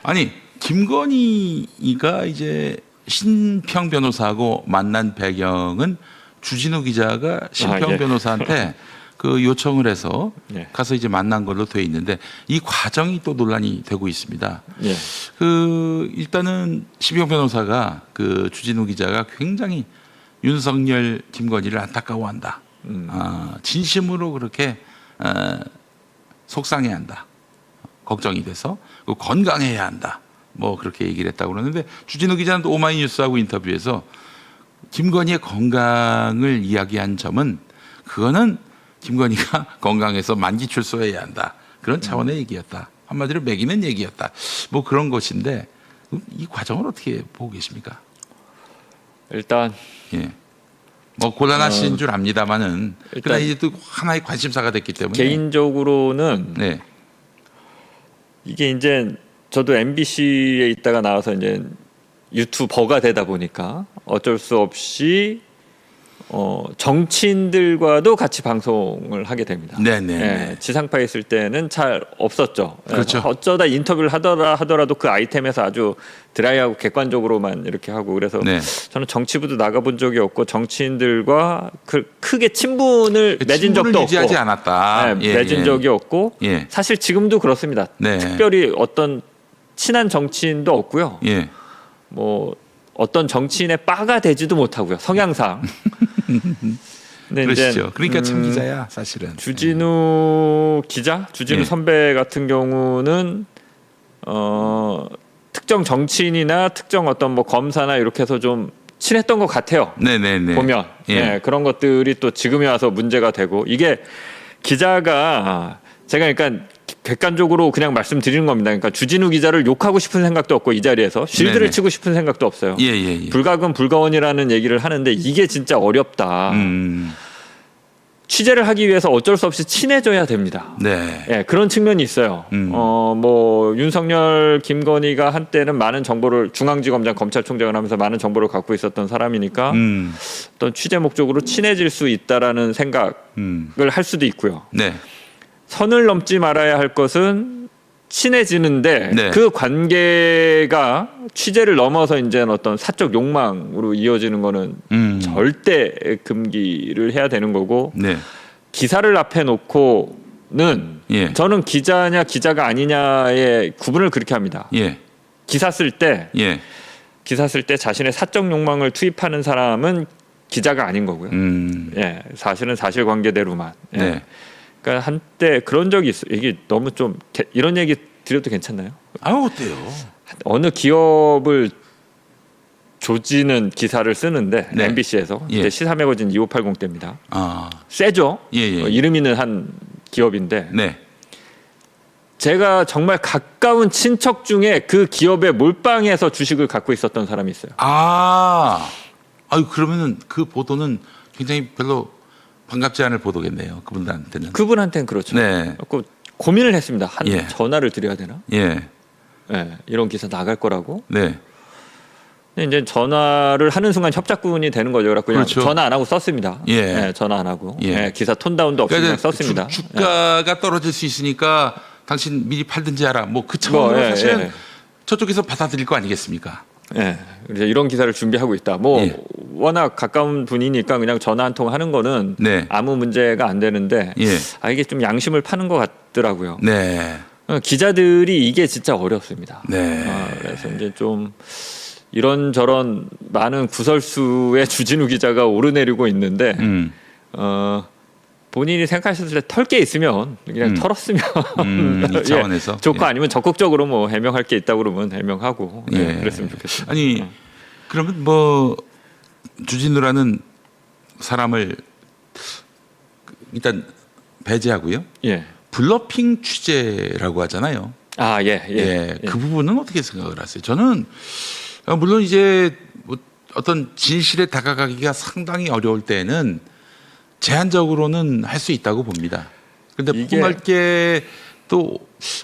아니 김건희가 이제 신평 변호사하고 만난 배경은 주진우 기자가 신평 예. 변호사한테 그 요청을 해서 예. 가서 이제 만난 걸로 돼 있는데 이 과정이 또 논란이 되고 있습니다. 예. 그 일단은 신평 변호사가 그 주진우 기자가 굉장히 윤석열, 김건희를 안타까워한다. 진심으로 그렇게 속상해한다. 걱정이 돼서 건강해야 한다. 뭐 그렇게 얘기를 했다고 그러는데 주진우 기자는 또 오마이뉴스하고 인터뷰에서 김건희의 건강을 이야기한 점은 그거는 김건희가 건강해서 만기 출소해야 한다. 그런 차원의 얘기였다. 한마디로 매기는 얘기였다. 뭐 그런 것인데 이 과정을 어떻게 보고 계십니까? 일단 예. 뭐 곤란하신 줄 압니다만은 일단 그러나 이제 또 하나의 관심사가 됐기 때문에 개인적으로는 네. 이게 이제 저도 MBC에 있다가 나와서 이제 유튜버가 되다 보니까 어쩔 수 없이 정치인들과도 같이 방송을 하게 됩니다. 네네. 예, 지상파에 있을 때는 잘 없었죠. 예, 그렇죠. 어쩌다 인터뷰를 하더라도 그 아이템에서 아주 드라이하고 객관적으로만 이렇게 하고 그래서 네. 저는 정치부도 나가본 적이 없고 정치인들과 크게 친분을 맺은 친분을 적도 유지하지 없고 않았다. 예, 맺은 적이 없고 예. 사실 지금도 그렇습니다. 네. 특별히 어떤 친한 정치인도 없고요. 예. 뭐 어떤 정치인의 빠가 되지도 못하고요. 성향상. 근데 그러시죠. 그러니까 참 기자야 사실은. 주진우 기자, 주진우 예. 선배 같은 경우는 특정 정치인이나 특정 어떤 뭐 검사나 이렇게 해서 좀 친했던 것 같아요. 네네네. 보면 예. 예, 그런 것들이 또 지금에 와서 문제가 되고 이게 기자가 제가 그러니까 객관적으로 그냥 말씀드리는 겁니다. 그러니까 주진우 기자를 욕하고 싶은 생각도 없고 이 자리에서 쉴드를 네네. 치고 싶은 생각도 없어요. 예. 불가근 불가원이라는 얘기를 하는데 이게 진짜 어렵다. 취재를 하기 위해서 어쩔 수 없이 친해져야 됩니다. 네. 예, 그런 측면이 있어요. 뭐 윤석열, 김건희가 한때는 많은 정보를 중앙지검장, 검찰총장을 하면서 많은 정보를 갖고 있었던 사람이니까 어떤 취재 목적으로 친해질 수 있다라는 생각을 할 수도 있고요. 네. 선을 넘지 말아야 할 것은 친해지는데 네. 그 관계가 취재를 넘어서 이제 어떤 사적 욕망으로 이어지는 거는 절대 금기를 해야 되는 거고 네. 기사를 앞에 놓고는 예. 저는 기자냐 기자가 아니냐의 구분을 그렇게 합니다. 예. 기사 쓸 때 예. 자신의 사적 욕망을 투입하는 사람은 기자가 아닌 거고요. 예, 사실은 사실관계대로만. 예. 네. 그러니까 한때 그런 적이 있어요. 이게 너무 좀 이런 얘기 드려도 괜찮나요? 아유 어때요? 어느 기업을 조지는 기사를 쓰는데 네. MBC에서 예. 이제 시사 매거진 2580 때입니다. 아. 세죠. 예. 이름 있는 한 기업인데 네. 제가 정말 가까운 친척 중에 그 기업의 몰빵에서 주식을 갖고 있었던 사람이 있어요. 아유 그러면은 그 보도는 굉장히 별로 반갑지 않을 보도겠네요. 그분들한테는. 그분한테는 그렇죠. 네. 그래서 고민을 했습니다. 예. 전화를 드려야 되나? 예. 예, 이런 기사 나갈 거라고. 네. 근데 이제 전화를 하는 순간 협작군이 되는 거죠. 그래서 그냥 그렇죠. 전화 안 하고 썼습니다. 예. 전화 안 하고. 예. 예, 기사 톤다운도 없이 그냥 그러니까 썼습니다. 주가가 떨어질 수 있으니까 당신 미리 팔든지 하라. 뭐 그 차원으로 예, 사실은 예. 저쪽에서 받아들일 거 아니겠습니까? 예. 그래서 이런 기사를 준비하고 있다. 뭐 예. 워낙 가까운 분이니까 그냥 전화 한 통 하는 거는 네. 아무 문제가 안 되는데 예. 이게 좀 양심을 파는 것 같더라고요. 네. 기자들이 이게 진짜 어렵습니다. 네. 그래서 이제 좀 이런저런 많은 구설수의 주진우 기자가 오르내리고 있는데 본인이 생각하셨을 때 털 게 있으면 그냥 털었으면 이 차원에서 예, 좋고 예. 아니면 적극적으로 뭐 해명할 게 있다고 그러면 해명하고 예. 그랬으면 좋겠습니다. 아니 그러면 뭐 주진우라는 사람을 일단 배제하고요. 예. 블러핑 취재라고 하잖아요. 예. 그 부분은 어떻게 생각을 하세요? 저는 물론 이제 뭐 어떤 진실에 다가가기가 상당히 어려울 때는 제한적으로는 할 수 있다고 봅니다. 근데 이게- 폭넓게 또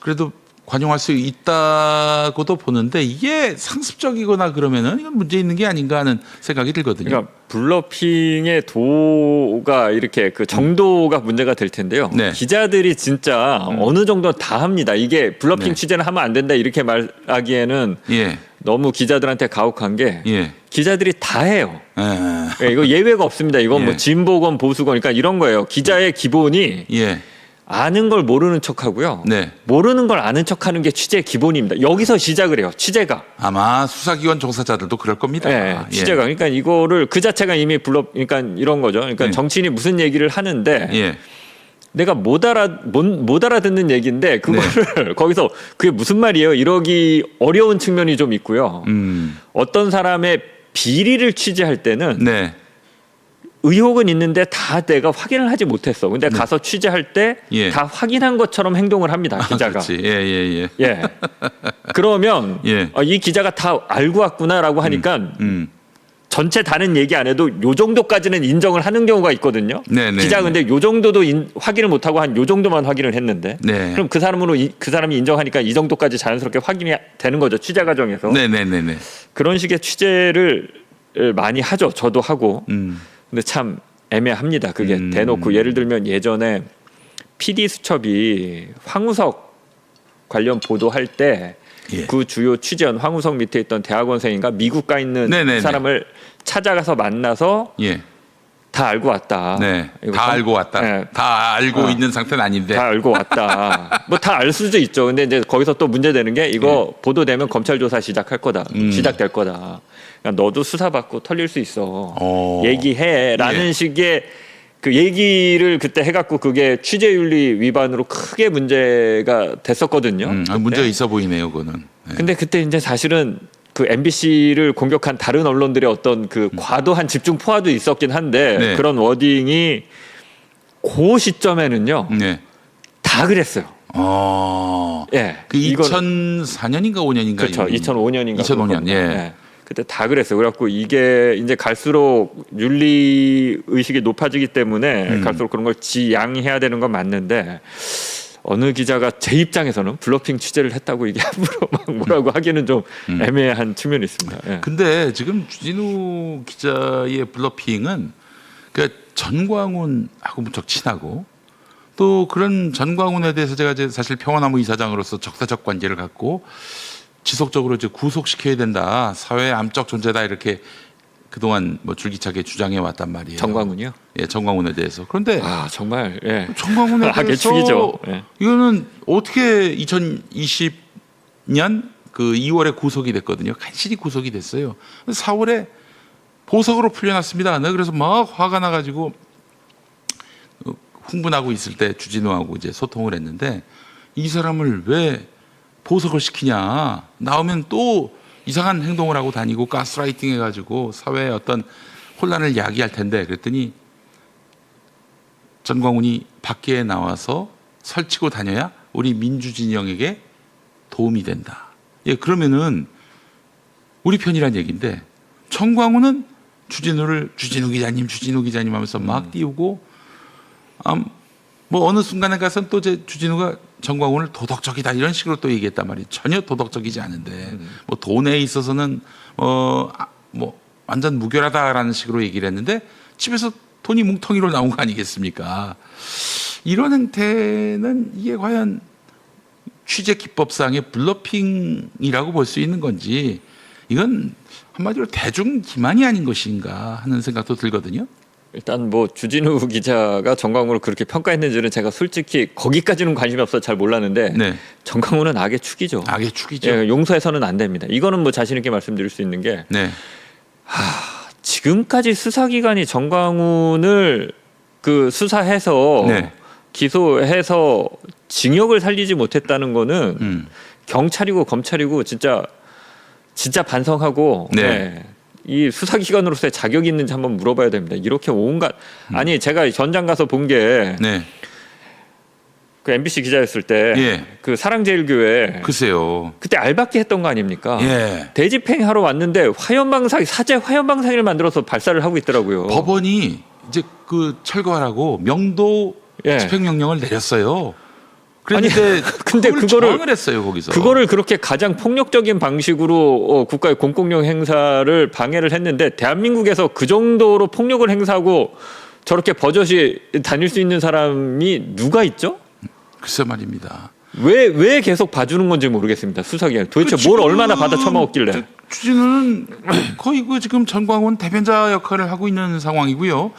그래도 관용할 수 있다고도 보는데 이게 상습적이거나 그러면은 이건 문제 있는 게 아닌가 하는 생각이 들거든요. 그러니까 블러핑의 도가 이렇게 그 정도가 문제가 될 텐데요. 네. 기자들이 진짜 어느 정도 다 합니다. 이게 블러핑 네. 취재는 하면 안 된다 이렇게 말하기에는 예. 너무 기자들한테 가혹한 게 예. 기자들이 다 해요. 예. 예, 이거 예외가 없습니다. 이건 뭐 예. 진보건 보수건 그러니까 이런 거예요. 기자의 기본이 예. 아는 걸 모르는 척하고요. 네. 모르는 걸 아는 척하는 게 취재의 기본입니다. 여기서 시작을 해요. 취재가. 아마 수사기관 종사자들도 그럴 겁니다. 네, 취재가. 그러니까 이거를 그 자체가 이미 그러니까 이런 거죠. 그러니까 예. 정치인이 무슨 얘기를 하는데 예. 내가 못 알아듣는 얘기인데 그거를 네. 거기서 그게 무슨 말이에요? 이러기 어려운 측면이 좀 있고요. 어떤 사람의 비리를 취재할 때는 네. 의혹은 있는데 다 내가 확인을 하지 못했어. 근데 가서 취재할 때 예. 다 확인한 것처럼 행동을 합니다. 기자가. 그렇지. 예, 예, 예. 예. 그러면 예. 이 기자가 다 알고 왔구나라고 하니까 전체 다른 얘기 안 해도 요 정도까지는 인정을 하는 경우가 있거든요. 네네. 기자 근데 요 정도도 확인을 못 하고 한 요 정도만 확인을 했는데. 네. 그럼 그 사람이 인정하니까 이 정도까지 자연스럽게 확인이 되는 거죠. 취재 과정에서. 네, 네, 네, 네. 그런 식의 취재를 많이 하죠. 저도 하고. 음. 근데 참 애매합니다. 그게 대놓고 예를 들면 예전에 PD 수첩이 황우석 관련 보도할 때 그 예. 주요 취재원 황우석 밑에 있던 대학원생인가 미국 가 있는 네네네. 사람을 찾아가서 만나서 예. 다 알고 왔다. 네. 이거 다 알고 왔다. 네. 다 알고 있는 상태는 아닌데. 다 알고 왔다. 뭐 다 알 수도 있죠. 근데 이제 거기서 또 문제되는 게 이거 보도되면 검찰 조사 시작할 거다. 시작될 거다. 그러니까 너도 수사받고 털릴 수 있어. 얘기해라는 예. 식의 그 얘기를 그때 해갖고 그게 취재윤리 위반으로 크게 문제가 됐었거든요. 문제가 있어 보이네요, 그거는. 네. 근데 그때 이제 사실은 그 MBC를 공격한 다른 언론들의 어떤 그 과도한 집중 포화도 있었긴 한데 네. 그런 워딩이 그 시점에는요 네. 다 그랬어요. 예, 그 2004년인가 5년인가 그렇죠. 2005년인가 2005년. 예. 그때 다 그랬어요. 그래갖고 이게 이제 갈수록 윤리 의식이 높아지기 때문에 갈수록 그런 걸 지양해야 되는 건 맞는데 어느 기자가 제 입장에서는 블러핑 취재를 했다고 이게 함부로 막 뭐라고 하기는 좀 애매한 측면이 있습니다. 예. 근데 지금 주진우 기자의 블러핑은 그 전광훈하고 무척 친하고 또 그런 전광훈에 대해서 제가 이제 사실 평화나무 이사장으로서 적대적 관계를 갖고 지속적으로 이제 구속시켜야 된다. 사회의 암적 존재다. 이렇게 그동안 뭐 줄기차게 주장해 왔단 말이에요. 정광훈이요? 예, 정광훈에 대해서. 그런데 정말 예. 정광훈에 악의 대해서 축이죠. 예. 이거는 어떻게 2020년 그 2월에 구속이 됐거든요. 간신히 구속이 됐어요. 4월에 보석으로 풀려났습니다. 네, 그래서 막 화가 나가지고 흥분하고 있을 때 주진우하고 이제 소통을 했는데 이 사람을 왜 보석을 시키냐. 나오면 또 이상한 행동을 하고 다니고 가스라이팅 해가지고 사회의 어떤 혼란을 야기할 텐데 그랬더니 전광훈이 밖에 나와서 설치고 다녀야 우리 민주진영에게 도움이 된다. 예, 그러면은 우리 편이란 얘기인데 전광훈은 주진우 기자님 하면서 막 띄우고 뭐 어느 순간에 가서는 또 제 주진우가 전광훈을 도덕적이다 이런 식으로 또 얘기했단 말이에요. 전혀 도덕적이지 않은데 뭐 돈에 있어서는 뭐 완전 무결하다라는 식으로 얘기를 했는데 집에서 돈이 뭉텅이로 나온 거 아니겠습니까? 이런 행태는 이게 과연 취재 기법상의 블러핑이라고 볼 수 있는 건지 이건 한마디로 대중 기만이 아닌 것인가 하는 생각도 들거든요. 일단 뭐 주진우 기자가 정광훈을 그렇게 평가했는지는 제가 솔직히 거기까지는 관심이 없어서 잘 몰랐는데 네. 정광훈은 악의 축이죠. 악의 축이죠. 예, 용서해서는 안 됩니다. 이거는 뭐 자신 있게 말씀드릴 수 있는 게 네. 지금까지 수사기관이 정광훈을 그 수사해서 네. 기소해서 징역을 살리지 못했다는 거는 경찰이고 검찰이고 진짜 반성하고 네. 네. 이 수사기관으로서의 자격이 있는지 한번 물어봐야 됩니다. 이렇게 온갖 아니 제가 전장 가서 본 게 네. 그 MBC 기자였을 때 그 예. 사랑제일교회 글쎄요. 그때 알박기 했던 거 아닙니까? 예. 대집행 하러 왔는데 사제 화염방사기를 만들어서 발사를 하고 있더라고요. 법원이 이제 그 철거하라고 명도 예. 집행명령을 내렸어요. 그런데 근데 그걸 그거를 저항을 했어요 거기서. 그거를 그렇게 가장 폭력적인 방식으로 국가의 공권력 행사를 방해를 했는데 대한민국에서 그 정도로 폭력을 행사하고 저렇게 버젓이 다닐 수 있는 사람이 누가 있죠? 글쎄 말입니다. 왜 계속 봐주는 건지 모르겠습니다. 수사기관 도대체 뭘 얼마나 받아 처먹었길래? 추진은 거의 그 지금 전광훈 대변자 역할을 하고 있는 상황이고요.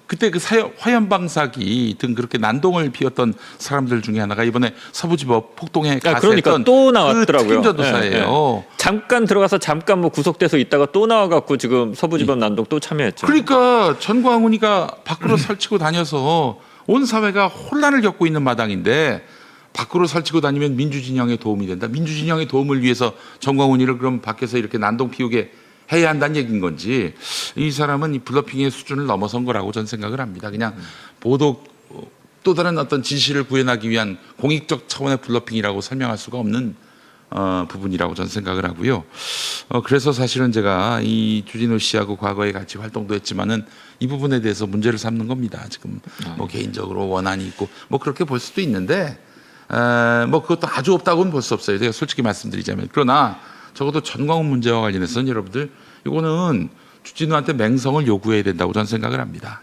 그때 그 화염방사기 등 그렇게 난동을 피웠던 사람들 중에 하나가 이번에 서부지법 폭동에 가세했던 그러니까 또 나왔더라고요. 그 책임전도사예요. 예, 예. 잠깐 들어가서 잠깐 뭐 구속돼서 있다가 또 나와갖고 지금 서부지법 난동 또 참여했죠. 그러니까 전광훈이가 밖으로 설치고 다녀서 온 사회가 혼란을 겪고 있는 마당인데 밖으로 설치고 다니면 민주진영에 도움이 된다. 민주진영의 도움을 위해서 전광훈이를 그럼 밖에서 이렇게 난동 피우게 해야 한다는 얘기인 건지 이 사람은 이 블러핑의 수준을 넘어선 거라고 저는 생각을 합니다. 그냥 보도 또 다른 어떤 진실을 구현하기 위한 공익적 차원의 블러핑이라고 설명할 수가 없는 부분이라고 저는 생각을 하고요. 그래서 사실은 제가 이 주진우 씨하고 과거에 같이 활동도 했지만은 이 부분에 대해서 문제를 삼는 겁니다. 지금 뭐 개인적으로 원한이 있고 뭐 그렇게 볼 수도 있는데 뭐 그것도 아주 없다고는 볼 수 없어요. 제가 솔직히 말씀드리자면. 그러나 적어도 전광훈 문제와 관련해서는 여러분들 이거는 주진우한테 맹성을 요구해야 된다고 저는 생각을 합니다.